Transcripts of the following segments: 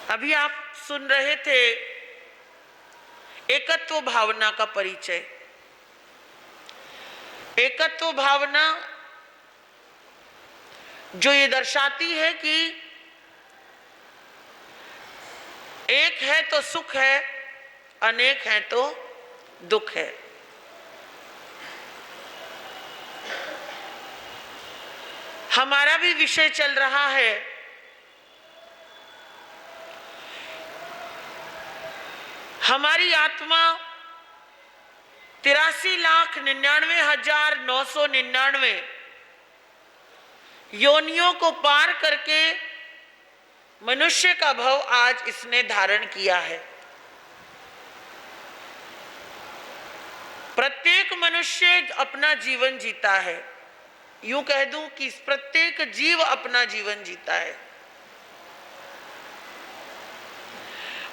अभी आप सुन रहे थे एकत्व भावना का परिचय। एकत्व भावना जो ये दर्शाती है कि एक है तो सुख है, अनेक है तो दुख है। हमारा भी विषय चल रहा है हमारी आत्मा 83,99,999 योनियों को पार करके मनुष्य का भव आज इसने धारण किया है। प्रत्येक मनुष्य अपना जीवन जीता है, यूं कह दूं कि प्रत्येक जीव अपना जीवन जीता है।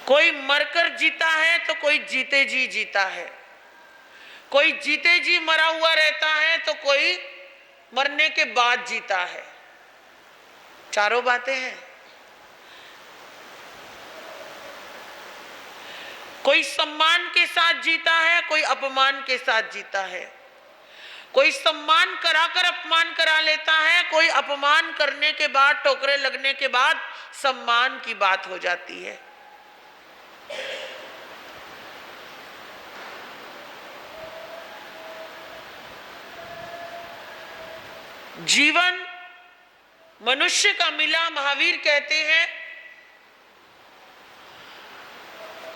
कोई मरकर जीता है तो कोई जीते जी जीता है, कोई जीते जी मरा हुआ रहता है तो कोई मरने के बाद जीता है। चारों बातें हैं। कोई सम्मान के साथ जीता है, कोई अपमान के साथ जीता है। कोई सम्मान कराकर अपमान करा लेता है, कोई अपमान करने के बाद, ठोकरे लगने के बाद सम्मान की बात हो जाती है। जीवन मनुष्य का मिला, महावीर कहते हैं,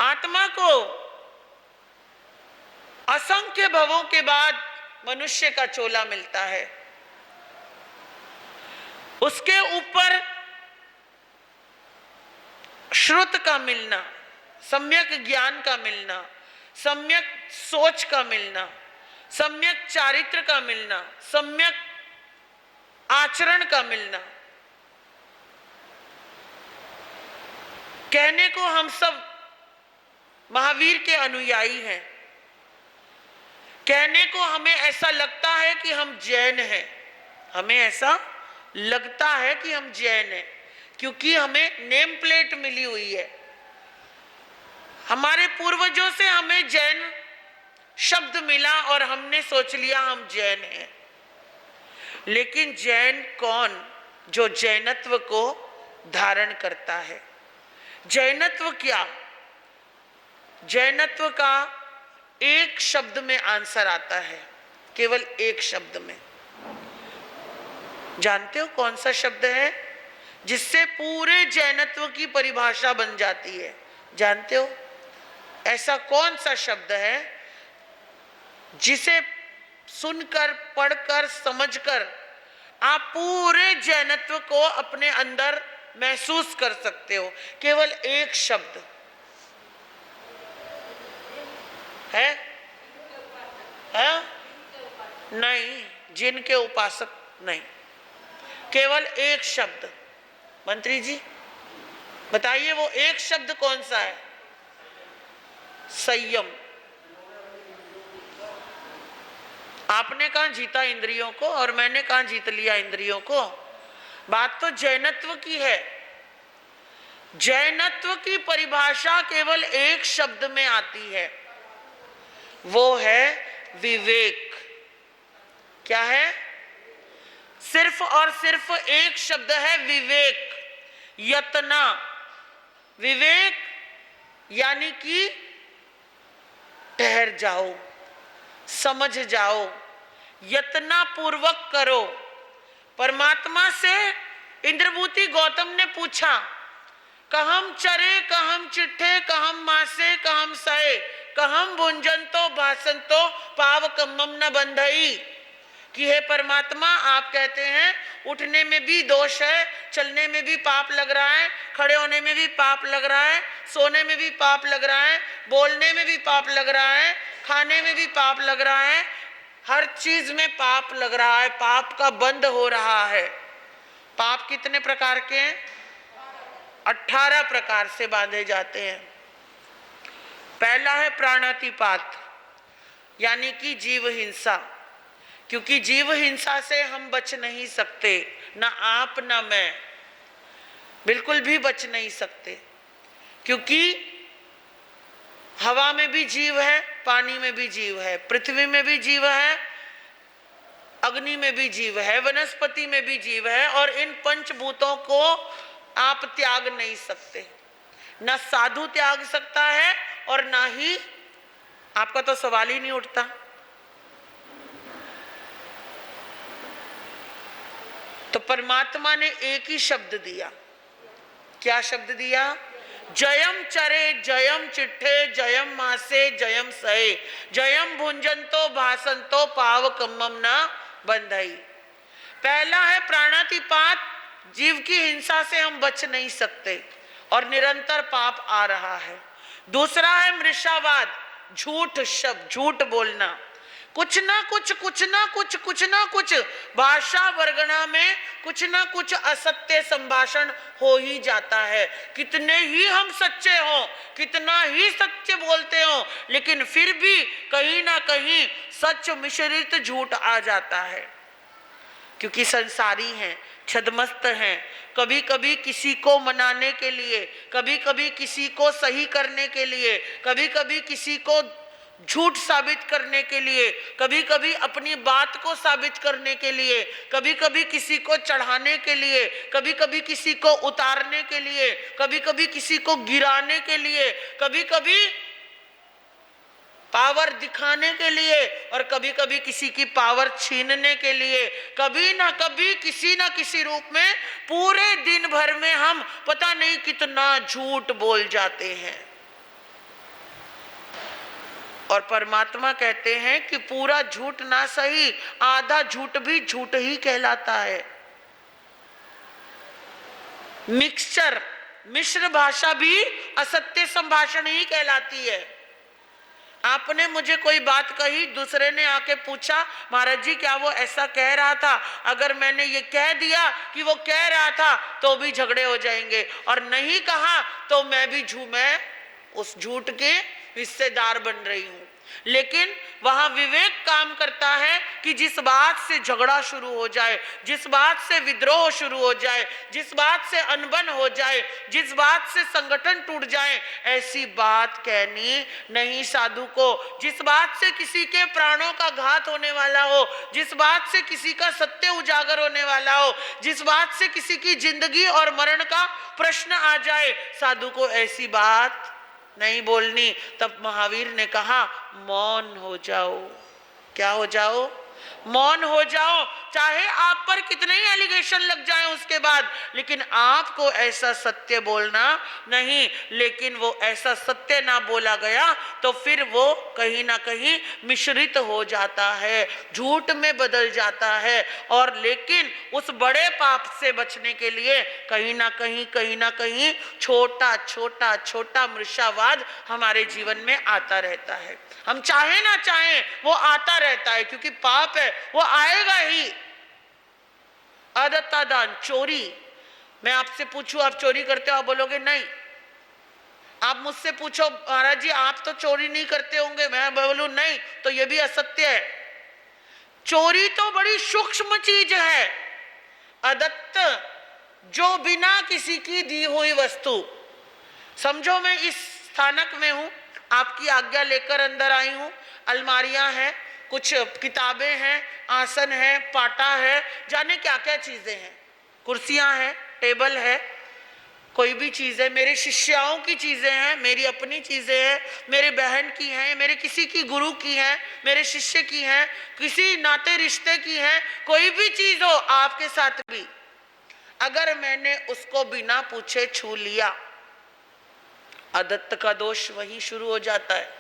आत्मा को असंख्य भवों के बाद मनुष्य का चोला मिलता है। उसके ऊपर श्रुत का मिलना, सम्यक ज्ञान का मिलना, सम्यक सोच का मिलना, सम्यक चारित्र का मिलना, सम्यक आचरण का मिलना। कहने को हम सब महावीर के अनुयायी हैं, कहने को हमें ऐसा लगता है कि हम जैन हैं, हमें ऐसा लगता है कि हम जैन हैं, क्योंकि हमें नेम प्लेट मिली हुई है। हमारे पूर्वजों से हमें जैन शब्द मिला और हमने सोच लिया हम जैन हैं। लेकिन जैन कौन? जो जैनत्व को धारण करता है। जैनत्व क्या? जैनत्व का एक शब्द में आंसर आता है, केवल एक शब्द में। जानते हो कौन सा शब्द है जिससे पूरे जैनत्व की परिभाषा बन जाती है? जानते हो ऐसा कौन सा शब्द है जिसे सुनकर, पढ़कर, समझकर आप पूरे जैनत्व को अपने अंदर महसूस कर सकते हो? केवल एक शब्द है? नहीं, जिनके उपासक नहीं, केवल एक शब्द। मंत्री जी बताइए वो एक शब्द कौन सा है? संयम। आपने कहाँ जीता इंद्रियों को और मैंने कहाँ जीत लिया इंद्रियों को? बात तो जैनत्व की है। जैनत्व की परिभाषा केवल एक शब्द में आती है, वो है विवेक। क्या है? सिर्फ और सिर्फ एक शब्द है, विवेक। यतना। विवेक यानी कि ठहर जाओ, समझ जाओ, यतना पूर्वक करो। परमात्मा से इंद्रभूति गौतम ने पूछा, कहम चरे कहम चिट्ठे कहम मासे कहम सए कहम भुंजंतो भासंतो पावकम्मम न बंधई। कि हे परमात्मा, आप कहते हैं उठने में भी दोष है, चलने में भी पाप लग रहा है, खड़े होने में भी पाप लग रहा है, सोने में भी पाप लग रहा है, बोलने में भी पाप लग रहा है, खाने में भी पाप लग रहा है, हर चीज में पाप लग रहा है, पाप का बंध हो रहा है। पाप कितने प्रकार के हैं? 18 प्रकार से बांधे जाते हैं। पहला है प्राणातिपात, यानी कि जीव हिंसा। क्योंकि जीव हिंसा से हम बच नहीं सकते, ना आप ना मैं, बिल्कुल भी बच नहीं सकते। क्योंकि हवा में भी जीव है, पानी में भी जीव है, पृथ्वी में भी जीव है, अग्नि में भी जीव है, वनस्पति में भी जीव है, और इन पंचभूतों को आप त्याग नहीं सकते। ना साधु त्याग सकता है और ना ही, आपका तो सवाल ही नहीं उठता। तो परमात्मा ने एक ही शब्द दिया। क्या शब्द दिया? जयम चरे जयम चिट्ठे जयम मासे जयम सहे जयम भुंजंतो भासंतो पाव कम्मम न बंधई। पहला है प्राणातिपात, जीव की हिंसा से हम बच नहीं सकते और निरंतर पाप आ रहा है। दूसरा है मृषावाद, झूठ शब्द, झूठ बोलना, कुछ ना कुछ भाषा वर्गणा में कुछ ना कुछ असत्य संभाषण हो ही जाता है। कितने ही हम सच्चे हों, कितना ही सत्य बोलते हों, लेकिन फिर भी कहीं ना कहीं सच मिश्रित झूठ आ जाता है। क्योंकि संसारी हैं, छदमस्त हैं, कभी कभी किसी को मनाने के लिए, कभी कभी किसी को सही करने के लिए, कभी कभी किसी को झूठ साबित करने के लिए, कभी कभी अपनी बात को साबित करने के लिए, कभी कभी किसी को चढ़ाने के लिए, कभी कभी किसी को उतारने के लिए, कभी कभी किसी को गिराने के लिए, कभी कभी पावर दिखाने के लिए, और कभी कभी किसी की पावर छीनने के लिए, कभी ना कभी किसी ना किसी रूप में पूरे दिन भर में हम पता नहीं कितना झूठ बोल जाते हैं। और परमात्मा कहते हैं कि पूरा झूठ ना सही, आधा झूठ भी झूठ ही कहलाता है। मिक्सचर, मिश्र भाषा भी असत्य संभाषण ही कहलाती है। आपने मुझे कोई बात कही, दूसरे ने आके पूछा महाराज जी क्या वो ऐसा कह रहा था, अगर मैंने ये कह दिया कि वो कह रहा था तो भी झगड़े हो जाएंगे, और नहीं कहा तो मैं उस झूठ के हिस्सेदार बन रही हूं। लेकिन वहां विवेक काम करता है कि जिस बात से झगड़ा शुरू हो जाए, जिस बात से विद्रोह शुरू हो जाए, जिस बात से अनबन हो जाए, जिस बात से संगठन टूट जाए, ऐसी बात कहनी नहीं साधु को। जिस बात से किसी के प्राणों का घात होने वाला हो, जिस बात से किसी का सत्य उजागर होने वाला हो, जिस बात से किसी की जिंदगी और मरण का प्रश्न आ जाए, साधु को ऐसी बात नहीं बोलनी। तब महावीर ने कहा मौन हो जाओ। क्या हो जाओ? मौन हो जाओ। चाहे आप पर कितने ही एलिगेशन लग जाएं उसके बाद, लेकिन आपको ऐसा सत्य बोलना नहीं। लेकिन वो ऐसा सत्य ना बोला गया तो फिर वो कहीं ना कहीं मिश्रित हो जाता है, झूठ में बदल जाता है। और लेकिन उस बड़े पाप से बचने के लिए कहीं ना कहीं छोटा मृषावाद हमारे जीवन में आता रहता है। हम चाहे ना चाहे वो आता रहता है, क्योंकि पाप है, वो आएगा ही। अदत्ता दान, चोरी, मैं आपसे पूछूं आप चोरी करते हो, आप बोलोगे नहीं। आप मुझसे पूछो महाराज जी आप तो चोरी नहीं करते होंगे, मैं बोलूं नहीं, तो ये भी असत्य है। चोरी तो बड़ी सूक्ष्म चीज है। अदत्त, जो बिना किसी की दी हुई वस्तु, समझो मैं इस स्थानक में हूं, आपकी आज्ञा लेकर अंदर आई हूं, अलमारियां हैं, कुछ किताबें हैं, आसन है, पाटा है, जाने क्या क्या चीजें हैं, कुर्सियां हैं, टेबल है, कोई भी चीज है, मेरे शिष्याओं की चीजें हैं, मेरी अपनी चीजें हैं, मेरे बहन की हैं, मेरे किसी की गुरु की हैं, मेरे शिष्य की हैं, किसी नाते रिश्ते की हैं, कोई भी चीज हो, आपके साथ भी, अगर मैंने उसको बिना पूछे छू लिया, अदत्त का दोष वही शुरू हो जाता है।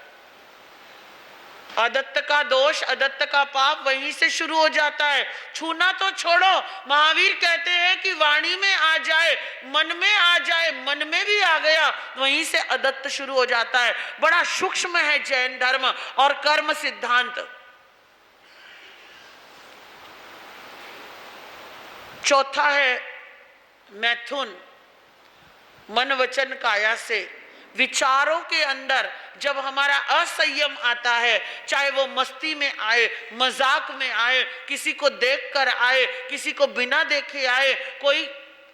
अदत्त का दोष, अदत्त का पाप वहीं से शुरू हो जाता है। छूना तो छोड़ो, महावीर कहते हैं कि वाणी में आ जाए, मन में आ जाए, मन में भी आ गया, वहीं से अदत्त शुरू हो जाता है। बड़ा सूक्ष्म है जैन धर्म और कर्म सिद्धांत। चौथा है मैथुन, मन वचन काया से। विचारों के अंदर जब हमारा असंयम आता है, चाहे वो मस्ती में आए, मजाक में आए, किसी को देखकर आए, किसी को बिना देखे आए, कोई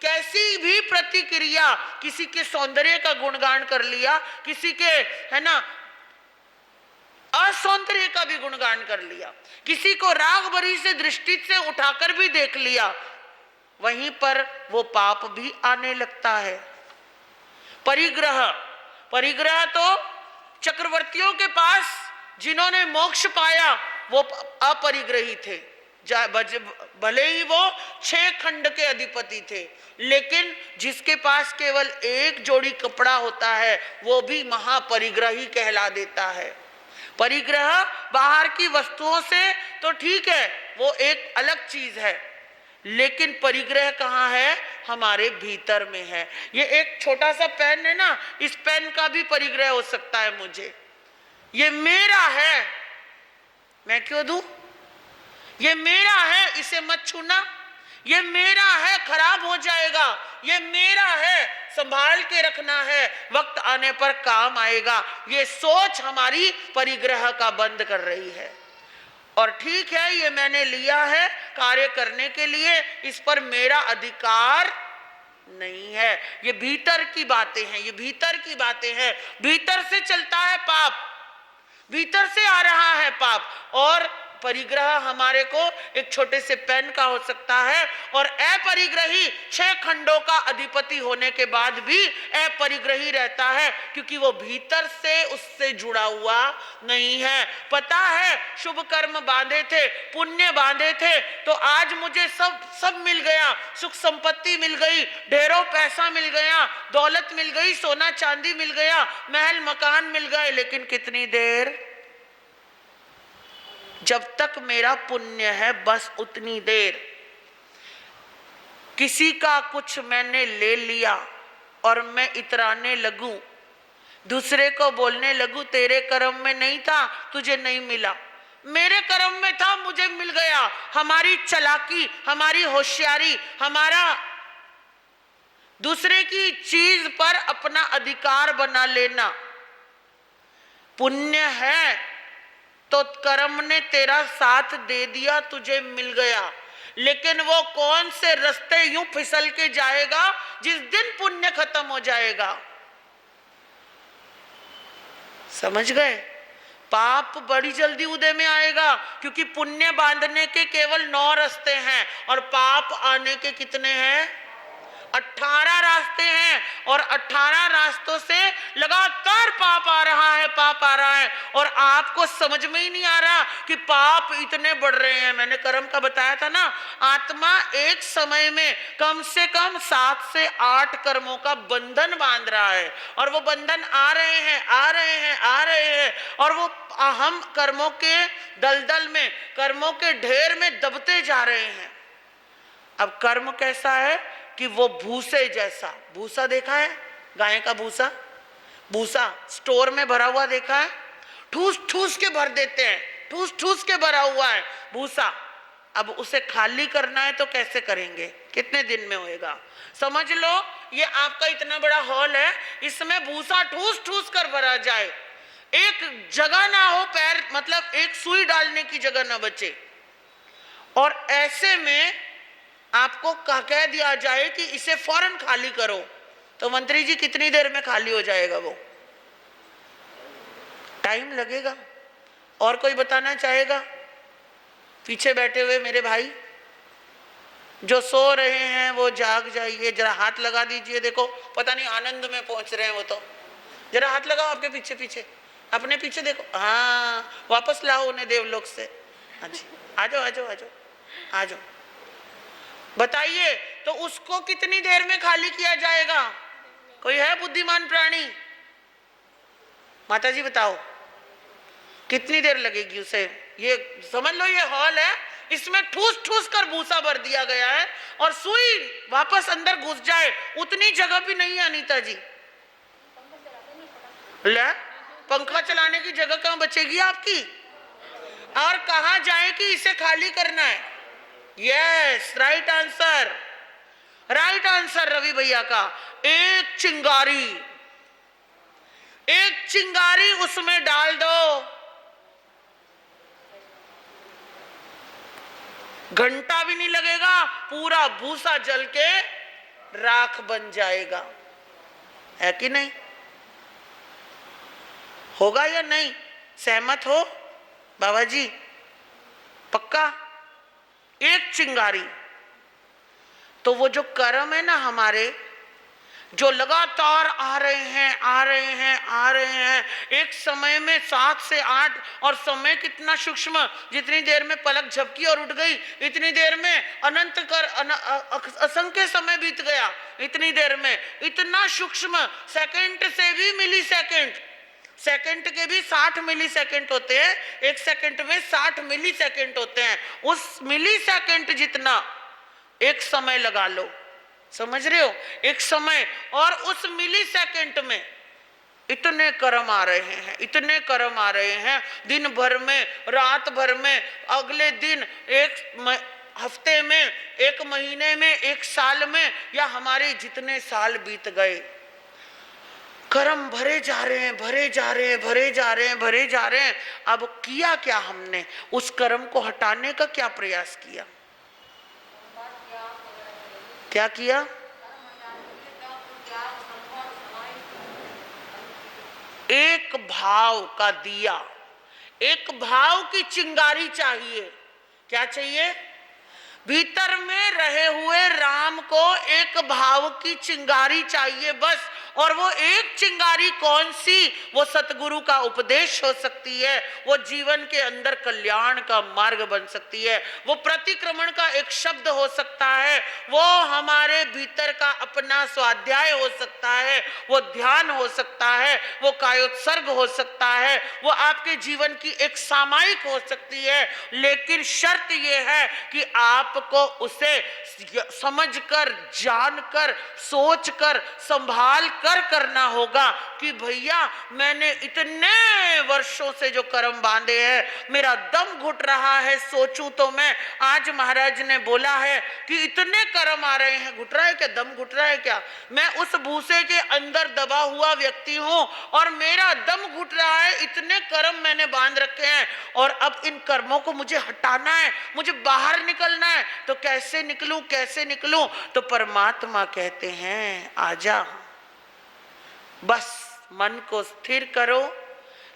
कैसी भी प्रतिक्रिया, किसी के सौंदर्य का गुणगान कर लिया, किसी के है ना असौंदर्य का भी गुणगान कर लिया, किसी को राग भरी से दृष्टि से उठाकर भी देख लिया, वहीं पर वो पाप भी आने लगता है। परिग्रह, परिग्रह तो चक्रवर्तियों के पास जिन्होंने मोक्ष पाया वो अपरिग्रही थे, भले ही वो 6 खंड के अधिपति थे, लेकिन जिसके पास केवल एक जोड़ी कपड़ा होता है वो भी महापरिग्रही कहला देता है। परिग्रह बाहर की वस्तुओं से तो ठीक है, वो एक अलग चीज है, लेकिन परिग्रह कहाँ है? हमारे भीतर में है। ये एक छोटा सा पेन है ना, इस पेन का भी परिग्रह हो सकता है मुझे, ये मेरा है, मैं क्यों दूं? ये मेरा है, इसे मत छूना, ये मेरा है, खराब हो जाएगा, ये मेरा है, संभाल के रखना है, वक्त आने पर काम आएगा। ये सोच हमारी परिग्रह का बंद कर रही है। और ठीक है, ये मैंने लिया है कार्य करने के लिए, इस पर मेरा अधिकार नहीं है। ये भीतर की बातें हैं, ये भीतर की बातें हैं। भीतर से चलता है पाप, भीतर से आ रहा है पाप। और परिग्रह हमारे को एक छोटे से पेन का हो सकता है, और अपरिग्रही 6 खंडों का अधिपति होने के बाद भी अपरिग्रही रहता है, क्योंकि वो भीतर से उससे जुड़ा हुआ नहीं है। पता है शुभ कर्म बांधे थे, पुण्य बांधे थे, तो आज मुझे सब मिल गया, सुख संपत्ति मिल गई, ढेरों पैसा मिल गया, दौलत मिल गई, सोना चांदी मिल गया, महल मकान मिल गए, लेकिन कितनी देर? जब तक मेरा पुण्य है बस उतनी देर। किसी का कुछ मैंने ले लिया और मैं इतराने लगूं, दूसरे को बोलने लगूं तेरे कर्म में नहीं था, तुझे नहीं मिला, मेरे कर्म में था, मुझे मिल गया। हमारी चालाकी, हमारी होशियारी, हमारा दूसरे की चीज पर अपना अधिकार बना लेना। पुण्य है तो कर्म ने तेरा साथ दे दिया, तुझे मिल गया, लेकिन वो कौन से रास्ते यूं फिसल के जाएगा जिस दिन पुण्य खत्म हो जाएगा। समझ गए? पाप बड़ी जल्दी उदय में आएगा, क्योंकि पुण्य बांधने के केवल 9 रास्ते हैं और पाप आने के कितने हैं? 18 रास्ते हैं, और 18 रास्तों से लगातार पाप आ रहा है, पाप आ रहा है, और आपको समझ में ही नहीं आ रहा कि पाप इतने बढ़ रहे हैं। मैंने कर्म का बताया था ना, आत्मा एक समय में कम से कम 7 से 8 कर्मों का बंधन बांध रहा है, और वो बंधन आ रहे हैं, आ रहे हैं, आ रहे हैं, और वो हम कर्मों के दलदल में, कर्मों के ढेर में दबते जा रहे हैं। अब कर्म कैसा है कि वो भूसे जैसा, भूसा देखा है? गाय का भूसा, भूसा स्टोर में भरा हुआ देखा है? ठूस ठूस के भर देते हैं, ठूस ठूस के भरा हुआ है भूसा। अब उसे खाली करना है तो कैसे करेंगे? कितने दिन में होएगा? समझ लो ये आपका इतना बड़ा हॉल है, इसमें भूसा ठूस ठूस कर भरा जाए, एक जगह ना हो पैर, मतलब एक सुई डालने की जगह ना बचे, और ऐसे में आपको कह दिया जाए कि इसे फौरन खाली करो, तो मंत्री जी कितनी देर में खाली हो जाएगा? वो टाइम लगेगा। और कोई बताना चाहेगा? पीछे बैठे हुए मेरे भाई जो सो रहे हैं वो जाग जाइए, जरा हाथ लगा दीजिए। देखो पता नहीं आनंद में पहुंच रहे हैं वो तो। जरा हाथ लगाओ आपके पीछे, पीछे अपने पीछे देखो, हाँ वापस लाओ उन्हें देवलोक से। हाँ जी, आ जाओ, आ जाओ, आ जाओ, आ जाओ। बताइए तो उसको कितनी देर में खाली किया जाएगा? कोई है बुद्धिमान प्राणी? माता जी बताओ कितनी देर लगेगी उसे? ये समझ लो ये हॉल है, इसमें ठूस ठूस कर भूसा भर दिया गया है, और सुई वापस अंदर घुस जाए उतनी जगह भी नहीं है अनीता जी। ले पंखा चलाने की जगह कहां बचेगी आपकी? और कहां जाए कि इसे खाली करना है? Yes, right answer, right answer Ravi भैया का। एक चिंगारी, एक चिंगारी उसमें डाल दो, घंटा भी नहीं लगेगा, पूरा भूसा जल के राख बन जाएगा। है कि नहीं? होगा या नहीं? सहमत हो बाबा जी? पक्का? एक चिंगारी। तो वो जो कर्म है ना हमारे, जो लगातार आ रहे हैं आ रहे हैं आ रहे हैं, एक समय में 7 से 8, और समय कितना सूक्ष्म, जितनी देर में पलक झपकी और उठ गई, इतनी देर में अनंत कर असंख्य समय बीत गया, इतनी देर में इतना सूक्ष्म, सेकंड से भी मिली सेकंड, सेकंड के भी 60 मिली सेकंड होते हैं, एक सेकंड में 60 मिली सेकंड होते हैं, उस मिली सेकंड जितना एक समय लगा लो, समझ रहे हो? एक समय, और उस मिली सेकंड में इतने कर्म आ रहे हैं, इतने कर्म आ रहे हैं, दिन भर में, रात भर में, अगले दिन, एक हफ्ते में, एक महीने में, एक साल में, या हमारे जितने साल बीत गए, कर्म भरे जा रहे हैं, भरे जा रहे हैं, भरे जा रहे हैं, भरे जा रहे हैं। अब किया क्या हमने? उस कर्म को हटाने का क्या प्रयास किया? क्या किया? एक भाव का दिया, एक भाव की चिंगारी चाहिए। क्या चाहिए? भीतर में रहे हुए राम को एक भाव की चिंगारी चाहिए बस। और वो एक चिंगारी कौन सी? वो सतगुरु का उपदेश हो सकती है, वो जीवन के अंदर कल्याण का मार्ग बन सकती है, वो प्रतिक्रमण का एक शब्द हो सकता है, वो हमारे भीतर का अपना स्वाध्याय हो सकता है, वो ध्यान हो सकता है, वो कायोत्सर्ग हो सकता है, वो आपके जीवन की एक सामायिक हो सकती है। लेकिन शर्त ये है कि आपको उसे समझकर, जानकर, सोचकर, संभाल कर करना होगा कि भैया मैंने इतने वर्षों से जो कर्म बांधे हैं, मेरा दम घुट रहा है सोचूं तो मैं। आज महाराज ने बोला है कि इतने कर्म आ रहे हैं, घुट रहा है क्या? दम घुट रहा है क्या? मैं उस भूसे के अंदर दबा हुआ व्यक्ति हूं और मेरा दम घुट रहा है, इतने कर्म मैंने बांध रखे हैं, और अब इन कर्मों को मुझे हटाना है, मुझे बाहर निकलना है। तो कैसे निकलूं, कैसे निकलूं? तो परमात्मा कहते हैं आजा, बस मन को स्थिर करो,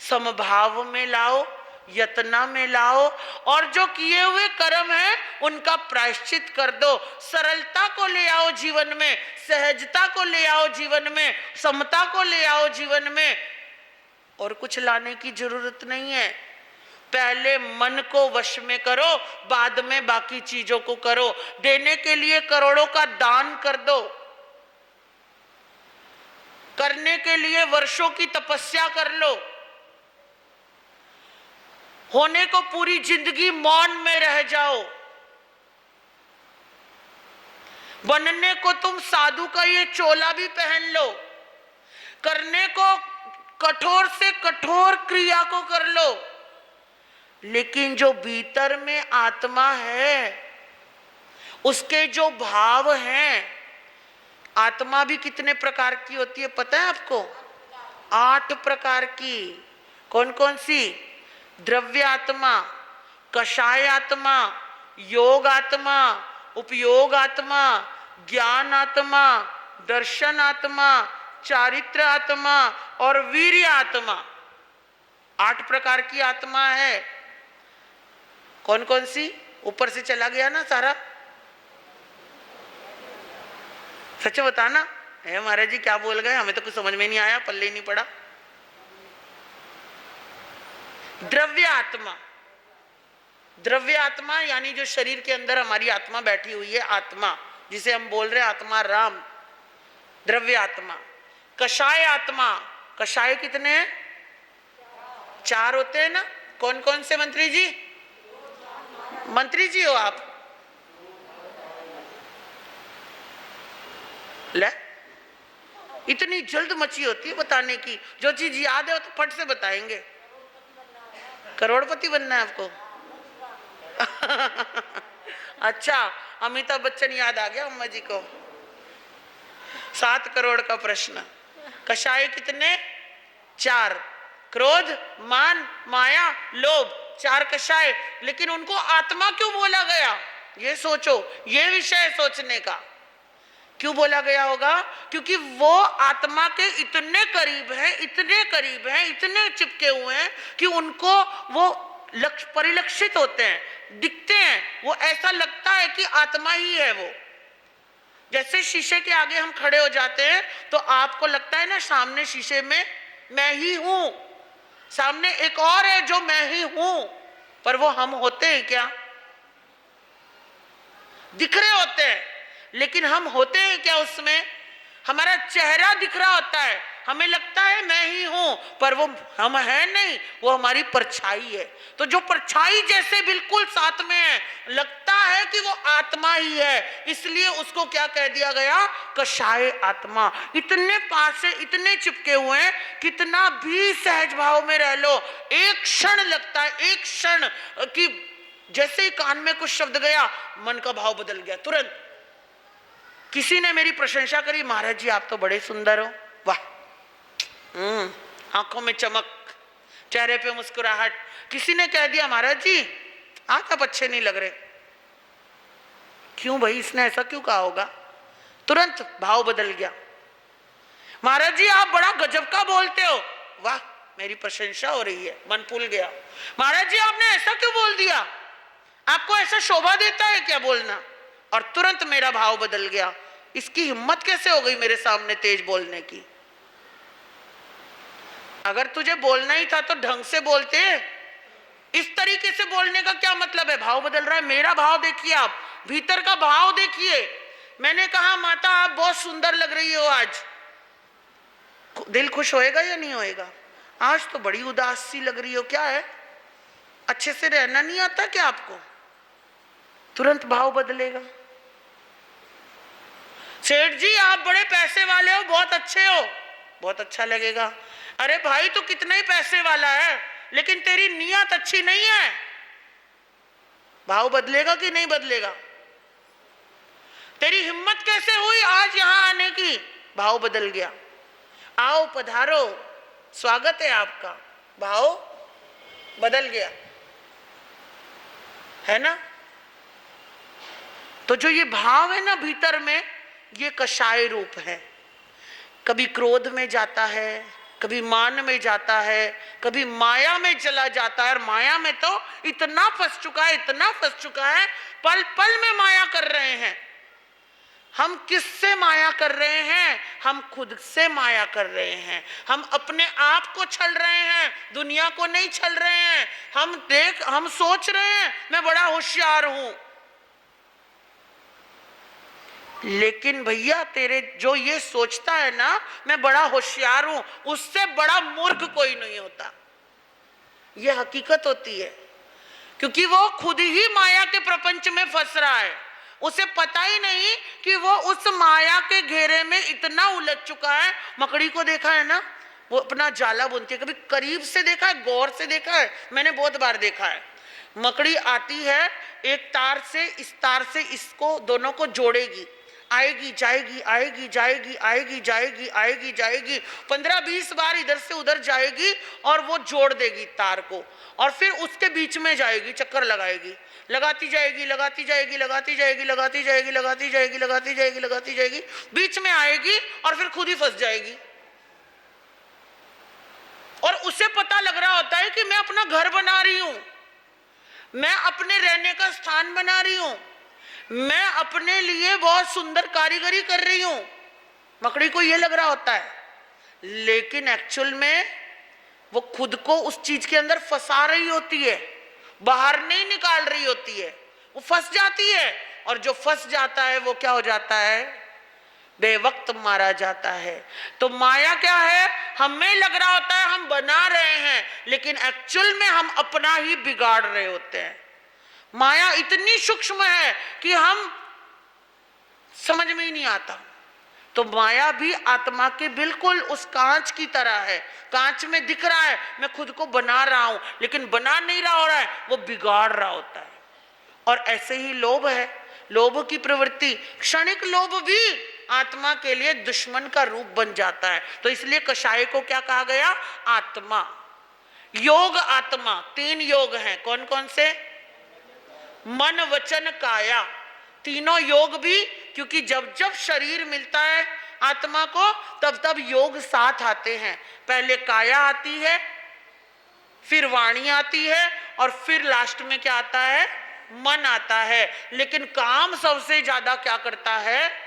समभाव में लाओ, यत्न में लाओ, और जो किए हुए कर्म है उनका प्रायश्चित कर दो। सरलता को ले आओ जीवन में, सहजता को ले आओ जीवन में, समता को ले आओ जीवन में, और कुछ लाने की जरूरत नहीं है। पहले मन को वश में करो, बाद में बाकी चीजों को करो। देने के लिए करोड़ों का दान कर दो, करने के लिए वर्षों की तपस्या कर लो, होने को पूरी जिंदगी मौन में रह जाओ, बनने को तुम साधु का ये चोला भी पहन लो, करने को कठोर से कठोर क्रिया को कर लो, लेकिन जो भीतर में आत्मा है, उसके जो भाव हैं, आत्मा भी कितने प्रकार की होती है पता है आपको? 8 प्रकार की। कौन कौन सी? द्रव्य आत्मा, कषाय आत्मा, योग आत्मा, उपयोग आत्मा, ज्ञान आत्मा, दर्शन आत्मा, चारित्र आत्मा और वीर्य आत्मा। 8 प्रकार की आत्मा है। कौन कौन सी? ऊपर से चला गया ना सारा? सच बताना है महाराज जी, क्या बोल गए? हमें तो कुछ समझ में नहीं आया, पल्ले ही नहीं पड़ा। द्रव्य आत्मा, द्रव्य आत्मा यानी जो शरीर के अंदर हमारी आत्मा बैठी हुई है, आत्मा जिसे हम बोल रहे हैं आत्मा राम, द्रव्य आत्मा। कषाय आत्मा, कषाय कितने हैं? 4 होते हैं ना? कौन कौन से मंत्री जी? मंत्री जी हो आप? ले, इतनी जल्द मची होती है बताने की, जो चीज याद है तो फट से बताएंगे। करोड़पति बनना है आपको? अच्छा, अमिताभ बच्चन याद आ गया अम्मा जी को। 7 करोड़ का प्रश्न। कषाय कितने? 4। क्रोध, मान, माया, लोभ, 4 कषाय। लेकिन उनको आत्मा क्यों बोला गया? ये सोचो, ये विषय सोचने का। क्यों बोला गया होगा? क्योंकि वो आत्मा के इतने करीब है, इतने करीब है, इतने चिपके हुए हैं कि उनको वो परिलक्षित होते हैं, दिखते हैं। वो ऐसा लगता है कि आत्मा ही है वो। जैसे शीशे के आगे हम खड़े हो जाते हैं तो आपको लगता है ना सामने शीशे में मैं ही हूं, सामने एक और है जो मैं ही हूं, पर वो हम होते हैं क्या? दिख रहे होते हैं, लेकिन हम होते हैं क्या उसमें? हमारा चेहरा दिख रहा होता है, हमें लगता है मैं ही हूं, पर वो हम है नहीं, वो हमारी परछाई है। तो जो परछाई जैसे बिल्कुल साथ में है, लगता है कि वो आत्मा ही है, इसलिए उसको क्या कह दिया गया? कषाय आत्मा। इतने पास से, इतने चिपके हुए हैं, कितना भी सहज भाव में रह लो, एक क्षण लगता है, एक क्षण कि जैसे ही कान में कुछ शब्द गया, मन का भाव बदल गया तुरंत। किसी ने मेरी प्रशंसा करी, महाराज जी आप तो बड़े सुंदर हो, वाह, आंखों में चमक, चेहरे पे मुस्कुराहट। किसी ने कह दिया महाराज जी आज आप अच्छे नहीं लग रहे। क्यों भाई, इसने ऐसा क्यों कहा होगा? तुरंत भाव बदल गया। महाराज जी आप बड़ा गजब का बोलते हो, वाह मेरी प्रशंसा हो रही है, मन फूल गया। महाराज जी आपने ऐसा क्यों बोल दिया, आपको ऐसा शोभा देता है क्या बोलना? और तुरंत मेरा भाव बदल गया। इसकी हिम्मत कैसे हो गई मेरे सामने तेज बोलने की? अगर तुझे बोलना ही था तो ढंग से बोलते। इस तरीके से बोलने का क्या मतलब है? भाव बदल रहा है। मेरा भाव देखिए, आप भीतर का भाव देखिए। मैंने कहा माता आप बहुत सुंदर लग रही हो आज, दिल खुश होएगा या नहीं होएगा? आज तो बड़ी उदास सी लग रही हो, क्या है? अच्छे से रहना नहीं आता क्या आपको? तुरंत भाव बदलेगा। सेठ जी आप बड़े पैसे वाले हो, बहुत अच्छे हो, बहुत अच्छा लगेगा। अरे भाई तू कितना ही पैसे वाला है, लेकिन तेरी नीयत अच्छी नहीं है। भाव बदलेगा कि नहीं बदलेगा? तेरी हिम्मत कैसे हुई आज यहां आने की? भाव बदल गया। आओ पधारो, स्वागत है आपका, भाव बदल गया, है ना? तो जो ये भाव है ना भीतर में, ये कषाय रूप है। कभी क्रोध में जाता है, कभी मान में जाता है, कभी माया में चला जाता है। और माया में तो इतना फंस चुका है, इतना फंस चुका है, पल पल में माया कर रहे हैं। हम किससे माया कर रहे हैं? हम खुद से माया कर रहे हैं। हम अपने आप को छल रहे हैं, दुनिया को नहीं छल रहे हैं। हम सोच रहे हैं मैं बड़ा होशियार हूं, लेकिन भैया तेरे जो ये सोचता है ना मैं बड़ा होशियार हूं, उससे बड़ा मूर्ख कोई नहीं होता। ये हकीकत होती है, क्योंकि वो खुद ही माया के प्रपंच में फंस रहा है। उसे पता ही नहीं कि वो उस माया के घेरे में इतना उलझ चुका है। मकड़ी को देखा है ना, वो अपना जाला बुनती है, कभी करीब से देखा है, गौर से देखा है? मैंने बहुत बार देखा है। मकड़ी आती है, एक तार से इसको दोनों को जोड़ेगी, आएगी जाएगी, आएगी जाएगी, आएगी जाएगी, आएगी जाएगी, 15-20 बार इधर से उधर जाएगी और वो जोड़ देगी तार को, और फिर उसके बीच में जाएगी, चक्कर लगाएगी, लगाती जाएगी, लगाती जाएगी, लगाती जाएगी, लगाती जाएगी, लगाती जाएगी, लगाती जाएगी, लगाती जाएगी, बीच में आएगी और फिर खुद ही फंस जाएगी। और उसे पता लग रहा होता है कि मैं अपना घर बना रही हूं, मैं अपने रहने का स्थान बना रही हूं, मैं अपने लिए बहुत सुंदर कारीगरी कर रही हूं। मकड़ी को यह लग रहा होता है, लेकिन एक्चुअल में वो खुद को उस चीज के अंदर फंसा रही होती है, बाहर नहीं निकाल रही होती है, वो फंस जाती है। और जो फंस जाता है वो क्या हो जाता है? बेवक्त मारा जाता है। तो माया क्या है? हमें लग रहा होता है हम बना रहे हैं, लेकिन एक्चुअल में हम अपना ही बिगाड़ रहे होते हैं। माया इतनी सूक्ष्म है कि हम समझ में ही नहीं आता। तो माया भी आत्मा के बिल्कुल उस कांच की तरह है। कांच में दिख रहा है मैं खुद को बना रहा हूं, लेकिन बना नहीं रहा हो रहा है, वो बिगाड़ रहा होता है। और ऐसे ही लोभ है, लोभ की प्रवृत्ति, क्षणिक लोभ भी आत्मा के लिए दुश्मन का रूप बन जाता है। तो इसलिए कषाय को क्या कहा गया? आत्मा। योग आत्मा, 3 योग हैं। कौन कौन से? मन वचन काया, तीनों योग भी क्योंकि जब जब शरीर मिलता है आत्मा को तब तब योग साथ आते हैं। पहले काया आती है, फिर वाणी आती है, और फिर लास्ट में क्या आता है? मन आता है। लेकिन काम सबसे ज्यादा क्या करता है?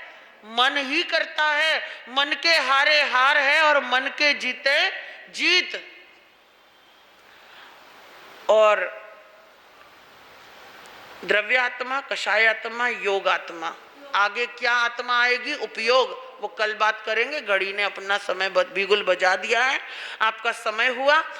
मन ही करता है। मन के हारे हार है और मन के जीते जीत। और द्रव्य आत्मा, कषाय आत्मा, योग आत्मा, आगे क्या आत्मा आएगी? उपयोग, वो कल बात करेंगे। घड़ी ने अपना समय बिल्कुल बजा दिया है, आपका समय हुआ।